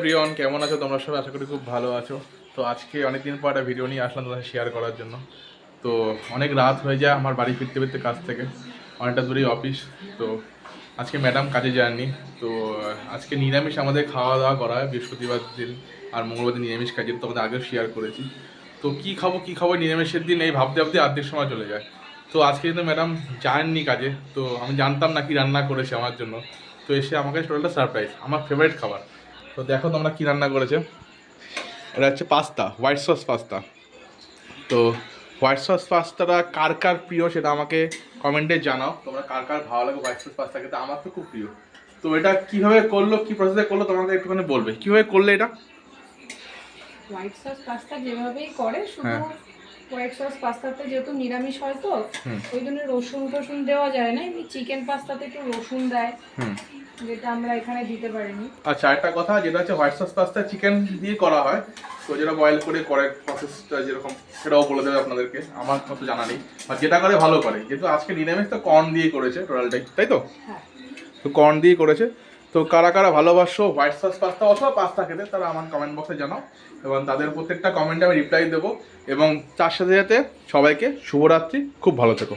Everyone, কেমন আছো তোমরা সবাই? আশা করি খুব ভালো আছো। তো আজকে অনেকদিন পর একটা ভিডিও নিয়ে আসলাম তোমাদের শেয়ার করার জন্য। তো অনেক রাত হয়ে যায় আমার বাড়ি ফিরতে ফিরতে কাজ থেকে, অনেকটা দূরেই অফিস। তো আজকে ম্যাডাম কাজে যাননি। তো আজকে নিরামিষ আমাদের খাওয়া দাওয়া করা হয় বৃহস্পতিবার দিন, আর মঙ্গলবার দিন নিরামিষ কাজে, তোমাদের আগেও শেয়ার করেছি। তো কী খাবো নিরামিষের দিন এই ভাবতে ভাবতে অর্ধেক সময় চলে যায়। তো আজকে কিন্তু ম্যাডাম যাননি কাজে, তো আমি জানতাম না কি রান্না করেছে আমার জন্য। তো এসে আমাকে টোটালটা সারপ্রাইজ, আমার ফেভারিট খাবার। তো দেখো তোমরা কী রান্না করেছে। এটা হচ্ছে পাস্তা, হোয়াইট সস পাস্তা। তো হোয়াইট সস পাস্তাটা কার কার প্রিয় সেটা আমাকে কমেন্টে জানাও, তোমরা কার কার ভালো লাগে হোয়াইট সস পাস্তা খেতে। আমার তো খুব প্রিয়। তো এটা কীভাবে করলো, কী প্রসেসে করলো তোমাকে একটুখানি বলবে, কীভাবে করলে এটা? হোয়াইট সস পাস্তা যেভাবেই করে, শুধু হ্যাঁ। হোয়াইট সস পাস্তাতে যেহেতু নিরামিষ হয় তো হুম ওই জন্য রসুন টসুন দেওয়া যায় না। এমনি চিকেন পাস্তাতে একটু রসুন দেয়, হুম যেটা আমরা এখানে দিতে পারিনি। আচ্ছা, একটা কথা যেটা হচ্ছে হোয়াইট সস পাস্তা চিকেন দিয়ে করা হয়, তো যেটা বয়েল করে প্রসেসটা যেরকম সেটাও বলে দেবে আপনাদেরকে, আমার মতো জানা নেই। আর যেটা করে ভালো করে, যেহেতু আজকে নিরামিষ তো কর্ন দিয়ে করেছে টোটালটাই, তাই তো? হ্যাঁ, তো কর্ন দিয়ে করেছে। তো কারা কারা ভালোবাসো হোয়াইট সস পাস্তা অথবা পাস্তা খেতে, তারা আমার কমেন্ট বক্সে জানাও, এবং তাদের প্রত্যেকটা কমেন্টে আমি রিপ্লাই দেবো। এবং তার সাথে সাথে সবাইকে শুভরাত্রি, খুব ভালো থেকো।